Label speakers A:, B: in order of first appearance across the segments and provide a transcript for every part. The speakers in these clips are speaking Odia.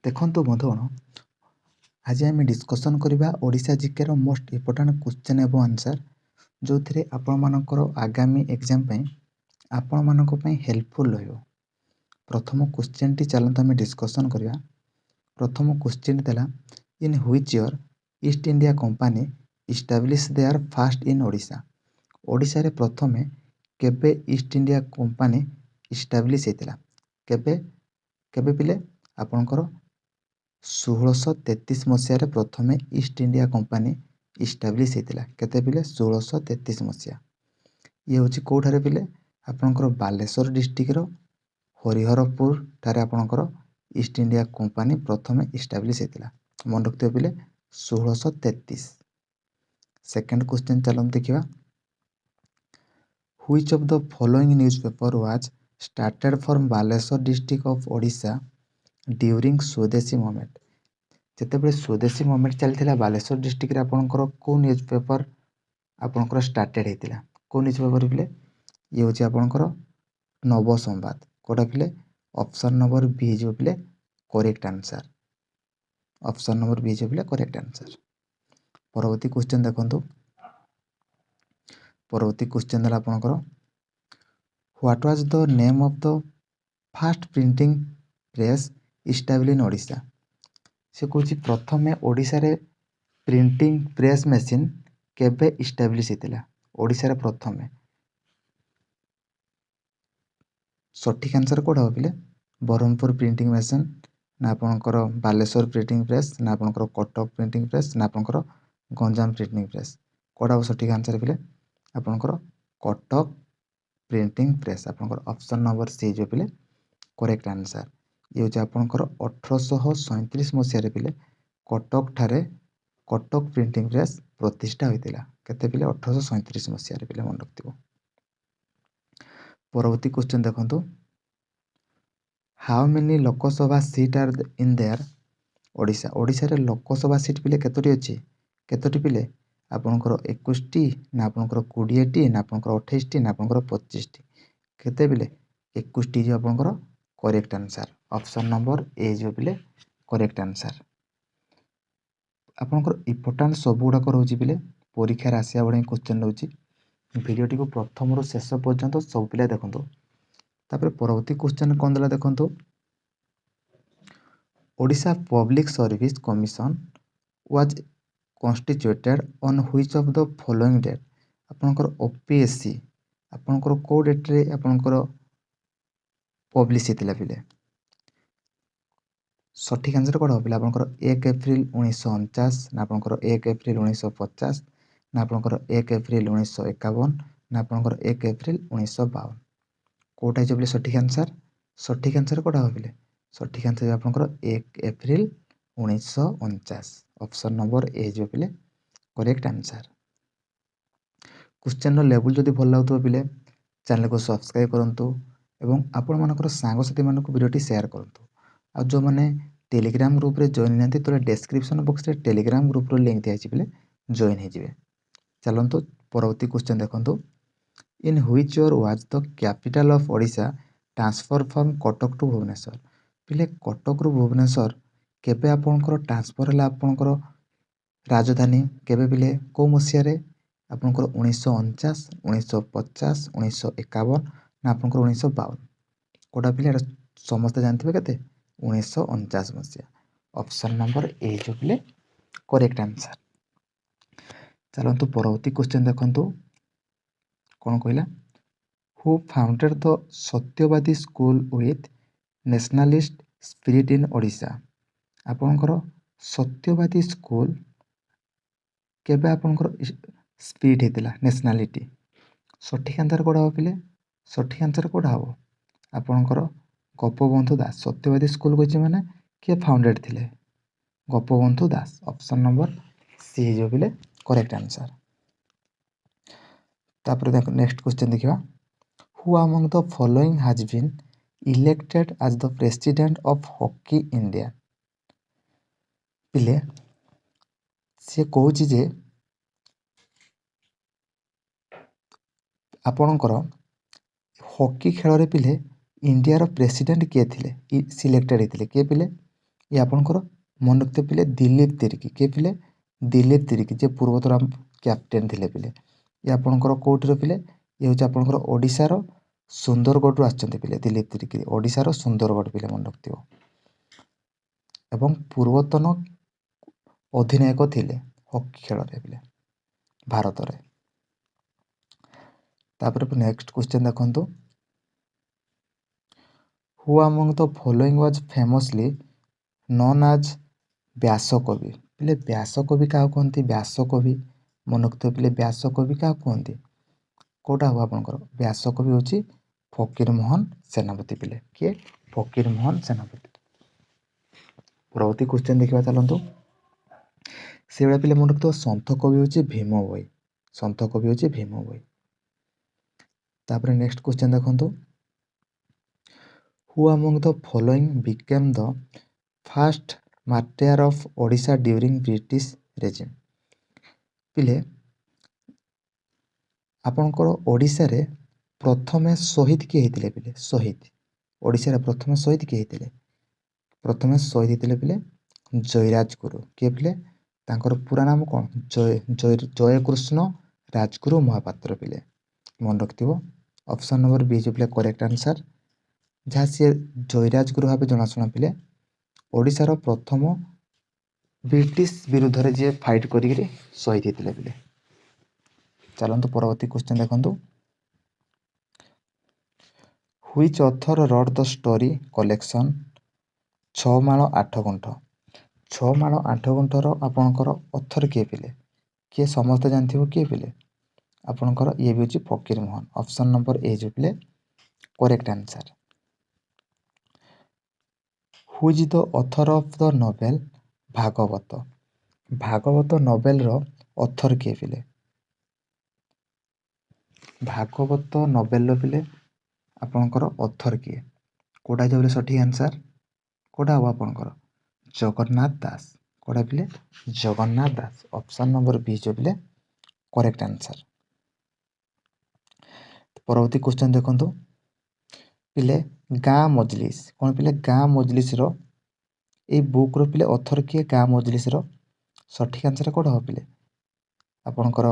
A: ଦେଖନ୍ତୁ ବନ୍ଧୁଗଣ, ଆଜି ଆମେ ଡିସ୍କସନ୍ କରିବା ଓଡ଼ିଶା ଜିକେର ମୋଷ୍ଟ ଇମ୍ପୋର୍ଟାଣ୍ଟ କ୍ୱେଶ୍ଚନ୍ ଏବଂ ଆନ୍ସର୍, ଯେଉଁଥିରେ ଆପଣମାନଙ୍କର ଆଗାମୀ ଏକ୍ଜାମ୍ ପାଇଁ ଆପଣମାନଙ୍କ ପାଇଁ ହେଲ୍ପଫୁଲ୍ ରହିବ। ପ୍ରଥମ କ୍ୱେଶ୍ଚନ୍ଟି ଚାଲନ୍ତୁ ଆମେ ଡିସ୍କସନ୍ କରିବା। ପ୍ରଥମ କ୍ୱେଶ୍ଚନ୍ ଥିଲା, in which year East India Company establish there first in Odisha. ଓଡ଼ିଶାରେ ପ୍ରଥମେ କେବେ ଇଷ୍ଟ ଇଣ୍ଡିଆ କମ୍ପାନୀ ଇଷ୍ଟାବ୍ଲିଶ୍ ହେଇଥିଲା? କେବେ ପିଲେ? ଆପଣଙ୍କର 1633 ମସିହାରେ ପ୍ରଥମେ ଇଷ୍ଟ ଇଣ୍ଡିଆ କମ୍ପାନୀ ଇଷ୍ଟାବ୍ଲିଶ୍ ହେଇଥିଲା। କେତେ ପିଲେ? 1633 ମସିହା। ଇଏ ହେଉଛି କେଉଁଠାରେ ପିଲେ? ଆପଣଙ୍କର ବାଲେଶ୍ୱର ଡିଷ୍ଟ୍ରିକ୍ଟର ହରିହରପୁର ଠାରେ ଆପଣଙ୍କର ଇଷ୍ଟ ଇଣ୍ଡିଆ କମ୍ପାନୀ ପ୍ରଥମେ ଇଷ୍ଟାବ୍ଲିଶ୍ ହେଇଥିଲା। ମନେ ରଖିଥିବେ ପିଲେ, 1633। ସେକେଣ୍ଡ କ୍ୱେଶ୍ଚନ୍ ଚାଲନ୍ତୁ ଦେଖିବା। Which of the following newspaper was started from Baleshwar district of Odisha during Swadeshi movement? ଯେତେବେଳେ ସ୍ୱଦେଶୀ ମୁଭମେଣ୍ଟ ଚାଲିଥିଲା ବାଲେଶ୍ୱର ଡିଷ୍ଟ୍ରିକ୍ଟରେ ଆପଣଙ୍କର କେଉଁ ନ୍ୟୁଜ୍ ପେପର ଆପଣଙ୍କର ଷ୍ଟାର୍ଟେଡ଼ ହେଇଥିଲା? କେଉଁ ନ୍ୟୁଜ୍ ପେପର ପିଲେ? ଇଏ ହେଉଛି ଆପଣଙ୍କର ନବସମ୍ବାଦ। କେଉଁଟା ପିଲେ? ଅପସନ୍ ନମ୍ବର ବି ହେଇଯିବ ପିଲେ କରେକ୍ଟ ଆନ୍ସର୍। ଅପସନ୍ ନମ୍ବର ବି ହେଇଯିବ ପିଲେ କରେକ୍ଟ ଆନ୍ସର୍। ପରବର୍ତ୍ତୀ କ୍ୱେଶ୍ଚନ୍ ଦେଖନ୍ତୁ। ପରବର୍ତ୍ତୀ କ୍ୱେଶ୍ଚନ୍ ହେଲା ଆପଣଙ୍କର, what was the name of the first printing press establish in Odisha? ସେ କହୁଛି ପ୍ରଥମେ ଓଡ଼ିଶାରେ ପ୍ରିଣ୍ଟିଂ ପ୍ରେସ୍ ମେସିନ୍ କେବେ ଇଷ୍ଟାବ୍ଲିଶ୍ ହେଇଥିଲା? ଓଡ଼ିଶାରେ ପ୍ରଥମେ। ସଠିକ୍ ଆନ୍ସର୍ କେଉଁଟା ହେବ ପିଲେ? ବ୍ରହ୍ମପୁର ପ୍ରିଣ୍ଟିଂ ମେସିନ୍, ନା ଆପଣଙ୍କର ବାଲେଶ୍ୱର ପ୍ରିଣ୍ଟିଂ ପ୍ରେସ୍, ନା ଆପଣଙ୍କର କଟକ ପ୍ରିଣ୍ଟିଂ ପ୍ରେସ୍, ନା ଆପଣଙ୍କର ଗଞ୍ଜାମ ପ୍ରିଣ୍ଟିଂ ପ୍ରେସ୍? କେଉଁଟା ହେବ ସଠିକ୍ ଆନ୍ସର୍ ପିଲେ? ଆପଣଙ୍କର କଟକ ପ୍ରିଣ୍ଟିଂ ପ୍ରେସ୍। ଆପଣଙ୍କର ଅପସନ୍ ନମ୍ବର ସି ହେଇଯିବ ପିଲେ କରେକ୍ଟ ଆନ୍ସର୍। ଇଏ ହେଉଛି ଆପଣଙ୍କର 1837 ମସିହାରେ ପିଲେ କଟକଠାରେ କଟକ ପ୍ରିଣ୍ଟିଂ ପ୍ରେସ୍ ପ୍ରତିଷ୍ଠା ହୋଇଥିଲା। କେତେ ପିଲେ? 1837 ମସିହାରେ ପିଲେ, ମନେ ରଖିଥିବ। ପରବର୍ତ୍ତୀ କ୍ୱେଶ୍ଚନ୍ ଦେଖନ୍ତୁ। How many Lok Sabha seat R in there Odisha? ଓଡ଼ିଶାରେ ଲୋକସଭା ସିଟ୍ ପିଲେ କେତୋଟି ଅଛି? କେତୋଟି ପିଲେ? ଆପଣଙ୍କର 21ଟି, ନା ଆପଣଙ୍କର 20ଟି, ନା ଆପଣଙ୍କର 28ଟି, ନା ଆପଣଙ୍କର 25ଟି? କେତେ ପିଲେ? 21ଟି ହେଇଯିବ ଆପଣଙ୍କର କରେକ୍ଟ ଆନ୍ସର୍। ଅପସନ୍ ନମ୍ବର ଏ ହେଇଯିବ ପିଲେ କରେକ୍ଟ ଆନ୍ସର୍। ଆପଣଙ୍କର ଇମ୍ପୋର୍ଟାଣ୍ଟ ସବୁଗୁଡ଼ାକ ରହୁଛି ପିଲେ, ପରୀକ୍ଷାରେ ଆସିବା ଭଳି କ୍ୱେଶ୍ଚନ୍ ରହୁଛି। ଭିଡ଼ିଓଟିକୁ ପ୍ରଥମରୁ ଶେଷ ପର୍ଯ୍ୟନ୍ତ ସବୁ ପିଲା ଦେଖନ୍ତୁ। ତାପରେ ପରବର୍ତ୍ତୀ କ୍ୱେଶ୍ଚନ୍ କ'ଣ ଦେଲା ଦେଖନ୍ତୁ। Odisha Public Service Commission was constituted on which of the following date? ଆପଣଙ୍କର OPSC ଆପଣଙ୍କର କେଉଁ ଡେଟ୍ରେ ଆପଣଙ୍କର ପବ୍ଲିଶ ହେଇଥିଲା ପିଲେ? ସଠିକ୍ ଆନ୍ସର୍ କ'ଣ ହେବ ପିଲା? ଆପଣଙ୍କର 1 ଏପ୍ରିଲ 1949, ନା ଆପଣଙ୍କର 1 ଏପ୍ରିଲ 1950, ନା ଆପଣଙ୍କର 1 ଏପ୍ରିଲ 1951, ନା ଆପଣଙ୍କର 1 ଏପ୍ରିଲ 1952? କେଉଁଟା ହେଇଯିବ ପିଲେ ସଠିକ୍ ଆନ୍ସର୍? ସଠିକ୍ ଆନ୍ସର୍ କେଉଁଟା ହେବ ପିଲେ? ସଠିକ୍ ଆନ୍ସର୍ ହେଇଯିବ ଆପଣଙ୍କର 1 ଏପ୍ରିଲ 1949। ଅପସନ୍ ନମ୍ବର ଏ ହେଇଯିବ ପିଲେ କରେକ୍ଟ ଆନ୍ସର୍। କ୍ୱେଶ୍ଚନ୍ର ଲେବୁଲ୍ ଯଦି ଭଲ ଲାଗୁଥିବ ପିଲେ, ଚ୍ୟାନେଲକୁ ସବସ୍କ୍ରାଇବ୍ କରନ୍ତୁ ଏବଂ ଆପଣମାନଙ୍କର ସାଙ୍ଗସାଥିମାନଙ୍କୁ ଭିଡ଼ିଓଟି ସେୟାର କରନ୍ତୁ। ଆଉ ଯେଉଁମାନେ ଟେଲିଗ୍ରାମ ଗ୍ରୁପ୍ରେ ଜଏନ୍ ହେଇନାହାନ୍ତି, ତାହେଲେ ଡେସ୍କ୍ରିପସନ୍ ବକ୍ସରେ ଟେଲିଗ୍ରାମ ଗ୍ରୁପ୍ର ଲିଙ୍କ୍ ଦିଆହେଇଛି ପିଲେ, ଜଏନ୍ ହେଇଯିବେ। ଚାଲନ୍ତୁ ପରବର୍ତ୍ତୀ କ୍ୱେଶ୍ଚନ୍ ଦେଖନ୍ତୁ। In which year was the capital of Odisha transfer from Cuttack to Bhubaneswar? ପିଲେ କଟକରୁ ଭୁବନେଶ୍ୱର କେବେ ଆପଣଙ୍କର ଟ୍ରାନ୍ସଫର୍ ହେଲା ଆପଣଙ୍କର ରାଜଧାନୀ? କେବେ ପିଲେ? କେଉଁ ମସିହାରେ? ଆପଣଙ୍କର 1949, 1950, 1951, ନା ଆପଣଙ୍କର 1952? କେଉଁଟା ପିଲେ? ଏଇଟା ସମସ୍ତେ ଜାଣିଥିବେ, କେତେ? 1949 ମସିହା। ଅପସନ୍ ନମ୍ବର ଏ ହେଇଯିବ ପିଲେ କରେକ୍ଟ ଆନ୍ସର୍। ଚାଲନ୍ତୁ ପରବର୍ତ୍ତୀ କ୍ୱେଶ୍ଚନ୍ ଦେଖନ୍ତୁ। କ'ଣ କହିଲା? Who founded the Satyabadi school with nationalist spirit in Odisha? ଆପଣଙ୍କର ସତ୍ୟବାଦୀ ସ୍କୁଲ କେବେ ଆପଣଙ୍କର ସ୍ପିରିଟ୍ ହେଇଥିଲା, ନ୍ୟାସନାଲିଟି? ସଠିକ୍ ଆନ୍ସର୍ କେଉଁଟା ହେବ ପିଲେ? ସଠିକ୍ ଆନ୍ସର୍ କେଉଁଟା ହେବ? ଆପଣଙ୍କର ଗୋପବନ୍ଧୁ ଦାସ। ସତ୍ୟବାଦୀ ସ୍କୁଲ କହିଛି ମାନେ କିଏ ଫାଉଣ୍ଡେଡ୍ ଥିଲେ? Gopabandhu Das. Option number C ହେଇଯିବ ପିଲେ କରେକ୍ଟ ଆନ୍ସର୍। ତାପରେ ନେକ୍ସଟ କ୍ୱେଶ୍ଚନ୍ ଦେଖିବା। Who among the following has been elected as the president of Hockey India? ପିଲେ ସେ କହୁଛି ଯେ ଆପଣଙ୍କର ହକି ଖେଳରେ ପିଲେ ଇଣ୍ଡିଆର ପ୍ରେସିଡେଣ୍ଟ କିଏ ଥିଲେ, ସିଲେକ୍ଟେଡ୍ ହେଇଥିଲେ? କିଏ ପିଲେ? ये आपणकर मन रखते पिले दिलीप तिर्की किए पिले दिलीप तिर्की जे पूर्वतर कैप्टेन थे पिले ये आपणकर कौटर पिले ये हूँ आपणकर ओडिशार सुंदरगढ़ आछंती पिले दिलीप तिर्की ओडिशार सुंदरगढ़ पिले मन रखिथिबो एवं पूर्वतन अधिनायक थिले हॉकी खेल रे पिले भारत रे। तापर नेक्स्ट क्वेश्चन देखंतु who among the following was famously known as Vyasakavi पिले व्यासकवि क्या कहते व्यासकवि मन रखिथिबो पिले व्यासकवि क्या कहते कौटा हम आपंकर व्यासकवि हूँ फकीरमोहन सेनापति पिले किए फकीरमोहन सेनापति। परवर्ती क्वेश्चन देखा चलतु से भाया पिले मन रखिथिबो सन्थ कवि हूँ भीम भोई सन्थ कवि हूँ भीम भोई। तापर नेक्स्ट क्वेश्चन देखंतु who among the following became the first martyr of Odisha during British regime पिले आपणकर ओडिशा रे प्रथमे शहीद किए होते पिले शहीद ओडिशा रे प्रथमे शहीद किए होते प्रथमे शहीद होते पिले जयराज गुरु किए पिले तांकर पूरा नाम कौन जयकृष्ण राजगुरु महापात्र पिले मन रखिथिबो। ऑप्शन नंबर बी जो पिले करेक्ट आंसर जहाँ सी जयराज गुरु भाव जनाशुना पिले ओडिशार प्रथम ब्रिटिश विरुद्ध रे जे फाइट करी शहीद होते पिले। चलतु परवर्ती क्वेश्चन देखंतु which author wrote the story collection 6 माଳ 8 गुंठ 6 माଳ 8 गुंठर आपणकर ऑथर किए पिले किए समस्त जानथिबो किए पिले आपणकर ये भी हूँ फकीर मोहन। ऑप्शन नंबर ए जो पिले correct answer. Who is the author of the novel Bhagavat Bhagavat novel रो ऑथर किए पिले भागवत नोवेल रो पिले आपणकर ऑथर किए कोटा जो सठिक आंसर कोटा हम आपणकर जगन्नाथ दास कोटा पिले जगन्नाथ दास। ऑप्शन नंबर बी जो पिले करेक्ट आंसर। परवर्ती क्वेश्चन देखंतु पिले गाँ मजलिस कौन पिले गाँ मजलिस रो ए बुक रो पिले ऑथर किए गाँ मजलिस रो सठिक आंसर कौन हम पिले आपणकर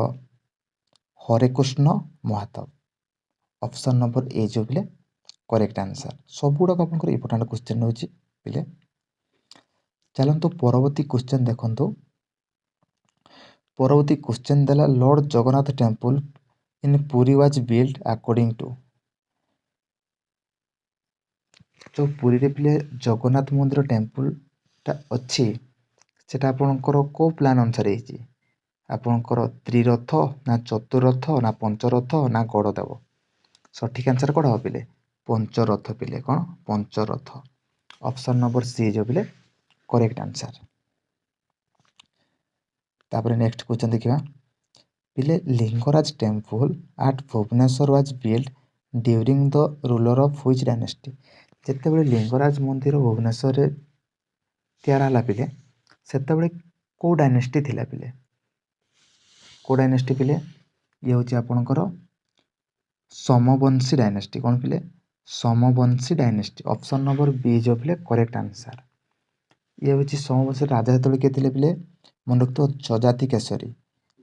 A: Harekrishna Mahtab. Option number A जो पिले करेक्ट आंसर। सब गुड़ाक आप इंपोर्टाट क्वेश्चन रोचे पिले। चलतु परवर्ती क्वेश्चन देखंतु परवर्ती क्वेश्चन देला lord Jagannath temple in Puri was build according to जो पुरी रे पिले जगन्नाथ मंदिर टेम्पलटा अच्छी सेटा आपणकर को प्लान अनुसार होती आपणकर त्रिरथ ना चतुरथ ना पंचरथ ना गड़देव सठिक आंसर कौन हम पिले पंचरथ पिले कौन पंचरथ। ऑप्शन नंबर सी जो पिले करेक्ट आंसर। तापर नेक्स्ट क्वेश्चन देखिए पिले Lingaraj temple at Bhubaneswar was build during the ruler of which dynasty जिते लिंगराज मंदिर भुवनेश्वर तैयार है पिले से कौ डायनेस्टी थिला पिले कौ डायनेस्टी पिले ये हूँ आपणकर सोमवंशी डायनेस्टी कौन पिले Somavanshi dynasty. Option number B जो पिले करेक्ट आंसर ये हूँ सोमवंशी राजा जो किए थे पिले मन रखिथ जजाति केशरी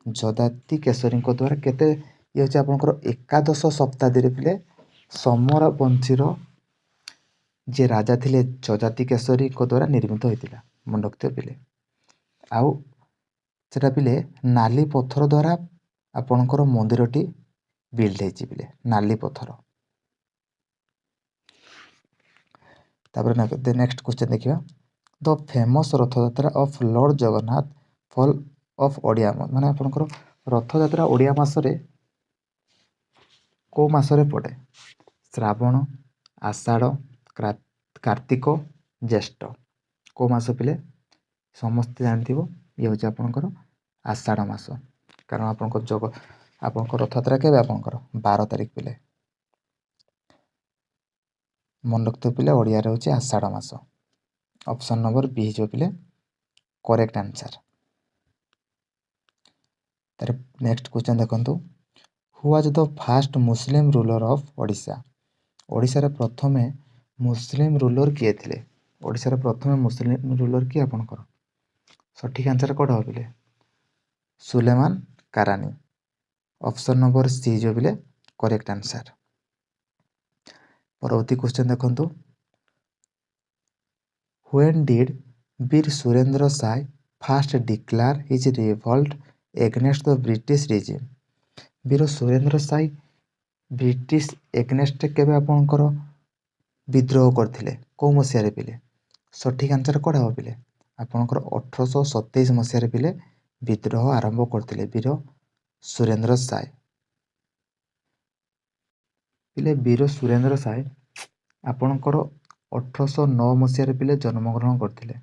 A: द्वारा केते ये हूँ आपणकर एकादश शताब्दी पिले सोमवंशीर जे राजा थिले जजाति केशरी द्वारा निर्मित होता मन रखिथ पिले आउ सेटा पिले नाली पत्थर द्वारा आपणकर मंदिरटी बिल्ड होती पिले नाली पत्थर। तापर नेक्स्ट क्वेश्चन देखिए the famous Rathyatra of lord Jagannath fall of Odia माने आपणकर रथयात्रा ओडिया मासरे को मासरे पड़े श्रावण आषाढ़ कार्तिक ज्येष्ठ को मास पिले समस्ते जानथिबो ये हूँ आपणकर आषाढ़ मास कारण आपणकर जग आपणकर रथयात्रा केबे आपणकर 12 तारिख पिले मन रखते पिले ओडिया रे हूँ आषाढ़ मास। ऑप्शन नंबर बी जो पिले करेक्ट आंसर। तार नेक्स्ट क्वेश्चन देखंतु who was the fast Muslim ruler of Odisha Odisha रे प्रथमे मुस्लिम रूलर किए थिले ଓଡ଼ିଶାର ପ୍ରଥମେ ମୁସଲିମ ରୁଲର କିଏ ଆପଣଙ୍କର? ସଠିକ୍ ଆନ୍ସର କ'ଣ ହେବ ପିଲେ? Sulaiman Karani. Option number C ଯେଉଁ ପିଲେ କରେକ୍ଟ ଆନ୍ସର। ପରବର୍ତ୍ତୀ କ୍ୱେଶ୍ଚନ୍ ଦେଖନ୍ତୁ। When did Veer Surendra Sai first declare his revolt against the British regime? Veer Surendra Sai British against କେବେ ଆପଣଙ୍କର ବିଦ୍ରୋହ କରିଥିଲେ? କେଉଁ ମସିହାରେ ପିଲେ? ସଠିକ୍ ଆନ୍ସର କ'ଣ ହେବ ପିଲେ? ଆପଣଙ୍କର 1827 ମସିହାରେ ପିଲେ ବିଦ୍ରୋହ ଆରମ୍ଭ କରିଥିଲେ ବୀର ସୁରେନ୍ଦ୍ର ସାଏ। ପିଲେ ବୀର ସୁରେନ୍ଦ୍ର ସାଏ ଆପଣଙ୍କର 1809 ମସିହାରେ ପିଲେ ଜନ୍ମଗ୍ରହଣ କରିଥିଲେ।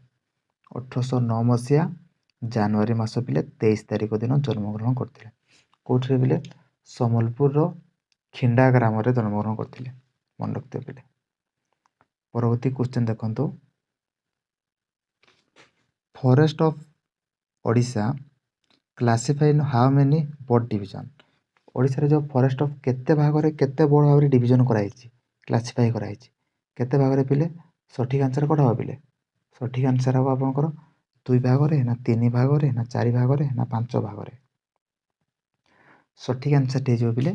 A: 1809 ମସିହା ଜାନୁଆରୀ ମାସ ପିଲେ 23 ତାରିଖ ଦିନ ଜନ୍ମଗ୍ରହଣ କରିଥିଲେ। କେଉଁଠିରେ ପିଲେ? ସମ୍ବଲପୁରର ଖିଣ୍ଡା ଗ୍ରାମରେ ଜନ୍ମଗ୍ରହଣ କରିଥିଲେ। ମନେ ରଖିଥିବେ ପିଲେ। ପରବର୍ତ୍ତୀ କ୍ୱେଶ୍ଚନ୍ ଦେଖନ୍ତୁ। Forest of Odisha classify in how many broad division? ଓଡ଼ିଶାରେ ଯେଉଁ ଫରେଷ୍ଟ ଅଫ୍ କେତେ ଭାଗରେ କେତେ ବଡ଼ ଭାବରେ ଡିଭିଜନ୍ କରାଯାଇଛି, କ୍ଲାସିଫାଇ କରାଯାଇଛି? କେତେ ଭାଗରେ ପିଲେ? ସଠିକ୍ ଆନ୍ସର କ'ଣ ହେବ ପିଲେ? ସଠିକ୍ ଆନ୍ସର ହେବ ଆପଣଙ୍କର 2 ଭାଗରେ ନା 3 ଭାଗରେ ନା 4 ଭାଗରେ ନା 5 ଭାଗରେ? ସଠିକ୍ ଆନ୍ସରଟି ହେଇଯିବ ପିଲେ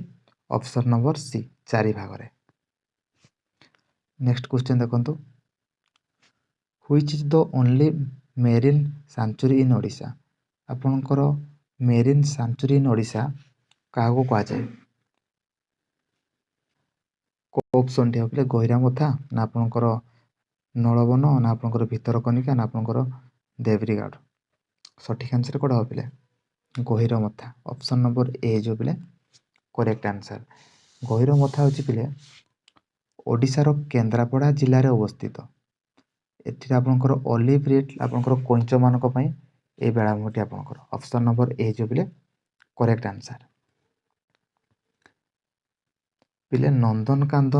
A: ଅପସନ୍ ନମ୍ବର ସି 4 ଭାଗରେ। ନେକ୍ସଟ କ୍ୱେଶ୍ଚନ୍ ଦେଖନ୍ତୁ। Which is the only marine ସାଞ୍ଚୁରୀ in Odisha? ଆପଣଙ୍କର ମେରିନ୍ ସାଞ୍ଚୁରୀ ଇନ୍ ଓଡ଼ିଶା କାହାକୁ କୁହାଯାଏ? କେଉଁ ଅପସନ୍ଟି ହେବ ପିଲେ? ଗହିରାମଥା ନା ଆପଣଙ୍କର ନଳବନ ନା ଆପଣଙ୍କର ଭିତରକନିକା ନା ଆପଣଙ୍କର ଦେବ୍ରିଗଡ଼? ସଠିକ୍ ଆନ୍ସର କ'ଣ ହେବ ପିଲେ? ଗହିରମଥା। ଅପସନ୍ ନମ୍ବର ଏ ଯେଉଁ ପିଲେ କରେକ୍ଟ ଆନ୍ସର। ଗହିରମଥା ହେଉଛି ପିଲେ ଓଡ଼ିଶାର କେନ୍ଦ୍ରାପଡ଼ା ଜିଲ୍ଲାରେ ଅବସ୍ଥିତ। ଏଥିରେ ଆପଣଙ୍କର ଅଲିଭ୍ ରିଡ୍ ଆପଣଙ୍କର କଇଁଚମାନଙ୍କ ପାଇଁ এই ବେଳାଭୂମିଟି ଆପଣଙ୍କର। ଅପସନ୍ ନମ୍ବର ଏ ଯେଉଁ ପିଲେ କରେକ୍ଟ ଆନ୍ସର। ପିଲେ ନନ୍ଦନକାନନ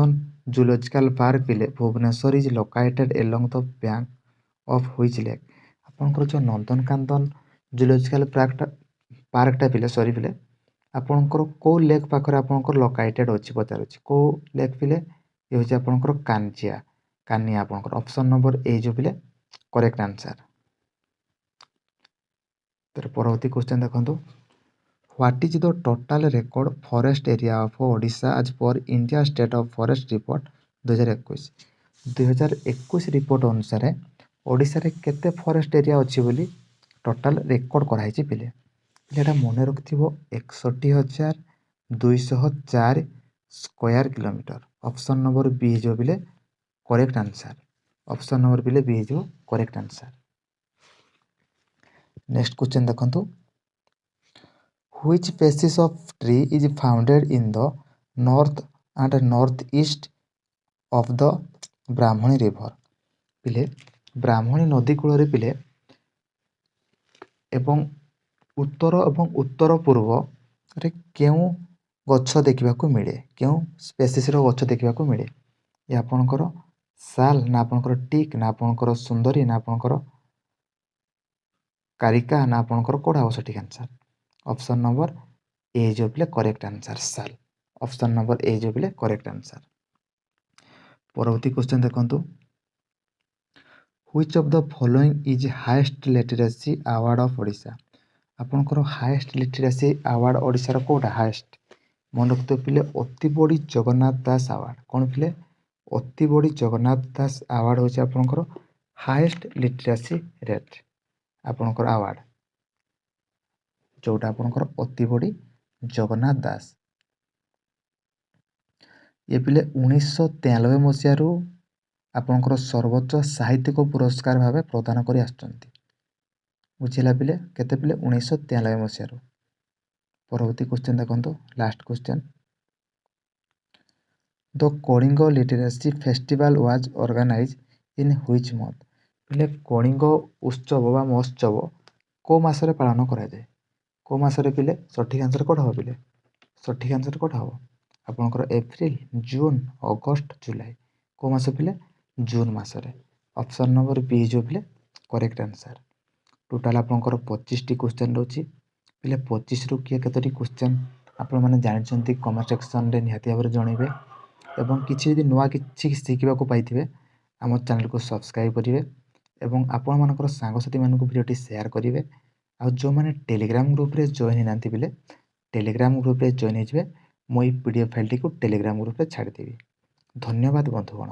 A: ଜୁଲୋଜିକାଲ ପାର୍କ ପିଲେ Bhubaneswar is located along the bank of which lake? ଆପଣଙ୍କର ଯେଉଁ ନନ୍ଦନକାନନ ଜୁଲୋଜିକାଲ ପାର୍କଟା ପିଲେ ପିଲେ ଆପଣଙ୍କର କେଉଁ ଲେକ୍ ପାଖରେ ଆପଣଙ୍କର ଲୋକେଟେଡ୍ ଅଛି ପଚାରୁଛି। କେଉଁ ଲେକ୍ ପିଲେ? ଏ ହେଉଛି ଆପଣଙ୍କର କାନିଆ ଆପଣଙ୍କର। ଅପସନ୍ ନମ୍ବର ଏ ଯେଉଁ ପିଲେ କରେକ୍ଟ ଆନ୍ସର। ପରବର୍ତ୍ତୀ କ୍ୱେଶ୍ଚନ୍ ଦେଖନ୍ତୁ। What is the total record forest area of Odisha as per India state of forest report 2021? 2021 report ଅନୁସାରେ ଓଡ଼ିଶାରେ କେତେ ଫରେଷ୍ଟ ଏରିଆ ଅଛି ବୋଲି ଟୋଟାଲ ରେକର୍ଡ କରାହେଇଛି ପିଲେ? ଏଇଟା ମନେ ରଖିଥିବ 61,204 ସ୍କୋୟାର କିଲୋମିଟର। ଅପସନ୍ ନମ୍ବର ବି ହେଇଯିବ ପିଲେ କରେକ୍ଟ ଆନ୍ସର। ଅପସନ୍ ନମ୍ବର ପିଲେ ବି ହେଇଯିବ କରେକ୍ଟ ଆନ୍ସର। ନେକ୍ସଟ କ୍ୱେଶ୍ଚନ୍ ଦେଖନ୍ତୁ। Which species of tree is found in the north and northeast of the Brahmani river? ପିଲେ ବ୍ରାହ୍ମଣୀ ନଦୀ କୂଳରେ ପିଲେ ଏବଂ ଉତ୍ତର ପୂର୍ବରେ କେଉଁ ଗଛ ଦେଖିବାକୁ ମିଳେ? କେଉଁ ସ୍ପେସିସ୍ର ଗଛ ଦେଖିବାକୁ ମିଳେ? ଏ ଆପଣଙ୍କର ଶାଲ ନା ଆପଣଙ୍କର ଟିକ୍ ନା ଆପଣଙ୍କର ସୁନ୍ଦରୀ ନା ଆପଣଙ୍କର କାରିକା ନା ଆପଣଙ୍କର କେଉଁଟା ହେବ ସଠିକ୍ ଆନ୍ସର? ଅପସନ୍ ନମ୍ବର ଏ ଯେଉଁ ପିଲେ କରେକ୍ଟ ଆନ୍ସର ଶାଲ। ଅପସନ୍ ନମ୍ବର ଏ ଯେଉଁ ପିଲେ କରେକ୍ଟ ଆନ୍ସର। ପରବର୍ତ୍ତୀ କ୍ୱେଶ୍ଚନ୍ ଦେଖନ୍ତୁ। Which of the following is highest literacy award of Odisha? ଆପଣଙ୍କର ହାଏଷ୍ଟ ଲିଟରେସି ଆୱାର୍ଡ ଓଡ଼ିଶାର କେଉଁଟା ହାଏଷ୍ଟ? ମନେ ରଖିଥିବେ ପିଲେ ଅତିବଡ଼ି ଜଗନ୍ନାଥ ଦାସ ଆୱାର୍ଡ। କ'ଣ ପିଲେ? ଅତିବଡ଼ି ଜଗନ୍ନାଥ ଦାସ ଆୱାର୍ଡ ହେଉଛି ଆପଣଙ୍କର ହାଏଷ୍ଟ ଲିଟରେସି ରେଟ୍ ଆପଣଙ୍କର ଆୱାର୍ଡ, ଯେଉଁଟା ଆପଣଙ୍କର ଅତିବଡ଼ି ଜଗନ୍ନାଥ ଦାସ। ଏ ପିଲେ 1993 ମସିହାରୁ ଆପଣଙ୍କର ସର୍ବୋଚ୍ଚ ସାହିତ୍ୟିକ ପୁରସ୍କାର ଭାବେ ପ୍ରଦାନ କରି ଆସୁଛନ୍ତି। ବୁଝିଲା ପିଲେ? କେତେ ପିଲେ? 1993 ମସିହାରୁ। ପରବର୍ତ୍ତୀ କ୍ୱେଶ୍ଚନ୍ ଦେଖନ୍ତୁ, last question. The Kalinga literacy festival was organise in which month? ପିଲେ କଳିଙ୍ଗ ଉତ୍ସବ ବା ମହୋତ୍ସବ କେଉଁ ମାସରେ ପାଳନ କରାଯାଏ? କେଉଁ ମାସରେ ପିଲେ? ସଠିକ୍ ଆନ୍ସର କ'ଣ ହେବ ପିଲେ? ସଠିକ୍ ଆନ୍ସର କ'ଣ ହେବ? ଆପଣଙ୍କର ଏପ୍ରିଲ, ଜୁନ୍, ଅଗଷ୍ଟ, ଜୁଲାଇ। କେଉଁ ମାସ ପିଲେ? ଜୁନ୍ ମାସରେ। ଅପସନ୍ ନମ୍ବର ବି ଯେଉଁ ପିଲେ କରେକ୍ଟ ଆନ୍ସର। ଟୋଟାଲ ଆପଣଙ୍କର 25ଟି କ୍ୱେଶ୍ଚନ୍ ରହୁଛି ପିଲେ। 25ରୁ କିଏ କେତୋଟି କ୍ୱେଶ୍ଚନ୍ ଆପଣମାନେ ଜାଣିଛନ୍ତି କମେଣ୍ଟ ସେକ୍ସନରେ ନିହାତି ଭାବରେ ଜଣାଇବେ। ଏବଂ କିଛି ଯଦି ନୂଆ କିଛି ଶିଖିବାକୁ ପାଇଥିବେ ଆମ ଚ୍ୟାନେଲକୁ ସବସ୍କ୍ରାଇବ୍ କରିବେ ଏବଂ ଆପଣମାନଙ୍କର ସାଙ୍ଗସାଥିମାନଙ୍କୁ ଭିଡ଼ିଓଟି ସେୟାର କରିବେ। ଆଉ ଯେଉଁମାନେ ଟେଲିଗ୍ରାମ ଗ୍ରୁପ୍ରେ ଜଏନ୍ ହେଇନାହାନ୍ତି ବୋଲେ ଟେଲିଗ୍ରାମ ଗ୍ରୁପ୍ରେ ଜଏନ୍ ହେଇଯିବେ। ମୁଁ ଏଇ PDF ଫାଇଲ୍ଟିକୁ ଟେଲିଗ୍ରାମ ଗ୍ରୁପ୍ରେ ଛାଡ଼ିଦେବି। ଧନ୍ୟବାଦ ବନ୍ଧୁଗଣ।